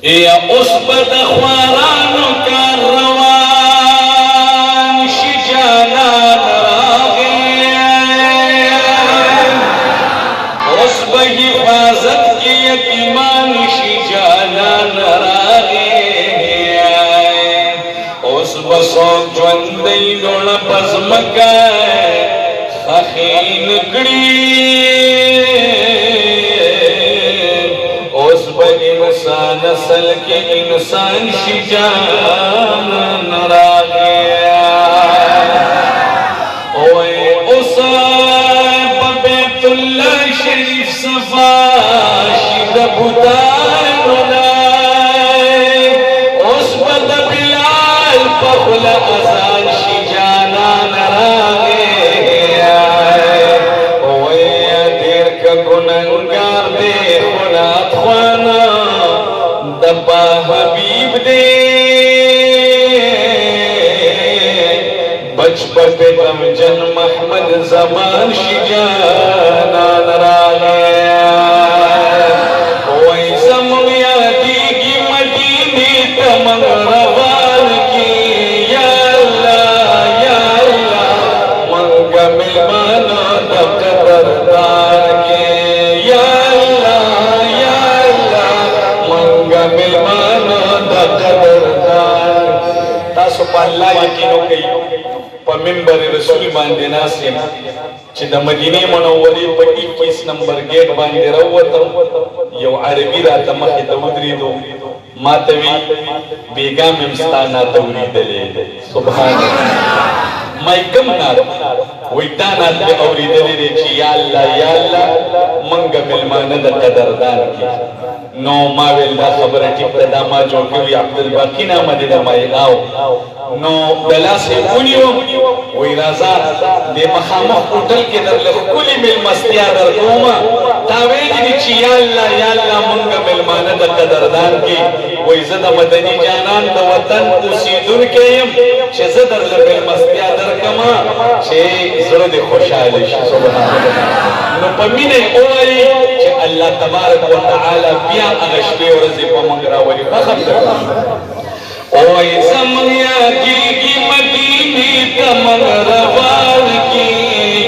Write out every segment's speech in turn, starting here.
یا اس بد خوارانو کاروان شی جانان راغی اس با حفاظت کی یتیمان شی جانان راغی اس با سوک جوندی دوڑا پزمکا خخین کڑی انسان اصل کے انسان شی جانان راغیا اوے اس بیت اللہ شریف صفا شید بھتان لائے اس بد بلال پخل ازان شی جانان راغیا اوے دیر کا گننگار دے خنات خوانا دبا حبیب دے بچپت غم جن محمد زمان شی جانان راغیا وی زمیا دیگی مدینی تمن روان کی یا اللہ منگا ملمانا دا قدردار کی یا تاسو په الله یقین وکړئ په منبر رسول باندې ناسم چې د مدینه منورې په 21 نمبر گیټ باندې راووتم یو عربي راته مخې ته ودرېدو ما ته وی بیګا مې ستا ناته اورېدلې سبحان الله ما کوم نات وای دا نات مې اورېدلې دی چې یا الله منګه ملمانه د قدردان کې نو ما ویل دا خبره ټیک ده دا ما جوړ کړی عبدالباقی نامه دې د مایغاو نو دلاسې ونیوم وای راځه د مخامخ هوټل کې درله ښکلې مېلمستیا درکومه تا ویلي دي چې یا الله مونږه مېلمانه د قدردان کې وای زه د مدني جانان د وطن اوسېدونکی یم چې زه درله مېلمستیا درکمه چې زړه دې خوشحاله شي سبحان الله نو په مینه یې ووایي چې الله تبارک وتعالی بیا هغه شپې ورځې په موږ راولي فخر درکړي اوئے زمیا کی مدینی تمن روان کی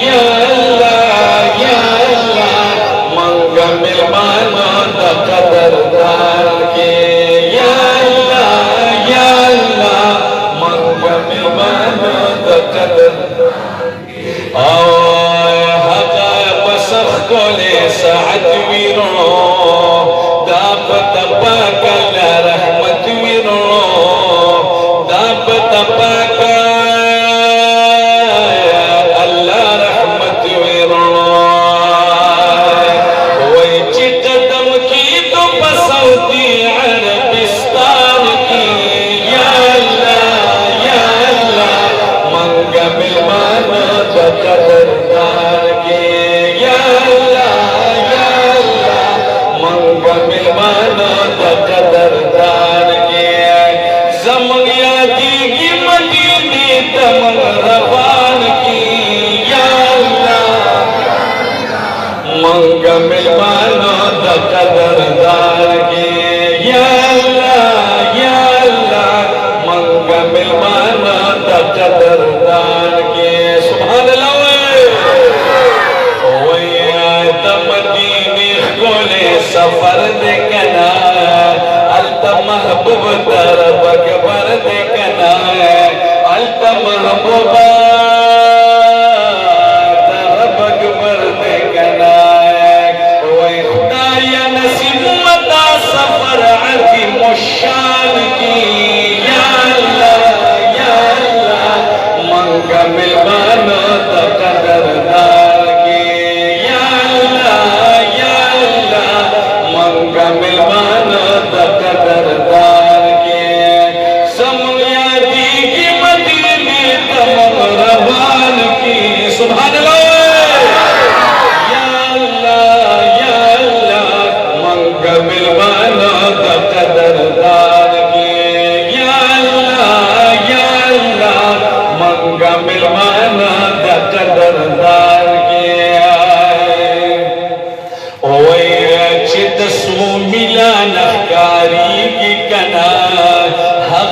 یا اللہ منگا ملمانا دا قدردار کی یا اللہ منگا ملمانا دا قدردار اوئے حقا بسخ کولے ساعت ویرو دا پتپا کلا رحمت ویرو تپاکا اللہ رحمت ویرائے وی چی قدم کی تو پسوتی عربستان کی یا اللہ منگا ملمانا دا قدردار کی یا اللہ منگا ملمانا دا قدردار کی زمیا تمن روان کی یا اللہ منگا ملمانا دا قدردار کی یا اللہ منگا ملمانا دا قدردار کی سبحان اللہ وی آیت مدینی خولے سفر دیکھنا علتا محبوب طرف اکبر دیکھنا علتا محبوبا طرف اکبر دیکھنا وی خدایا نصیب متا سفر عظیم الشان کی یا اللہ منگا ملمانا دا قدردار کی یا اللہ منگا ملمانا دا قدردار کی سمیا دیگی مدینی تمن روان کی سبحان اللہ یا اللہ منگا ملمانا دا قدردار کی یا اللہ منگا ملمانا دا قدردار کی اوے چت سو ملا نخکاری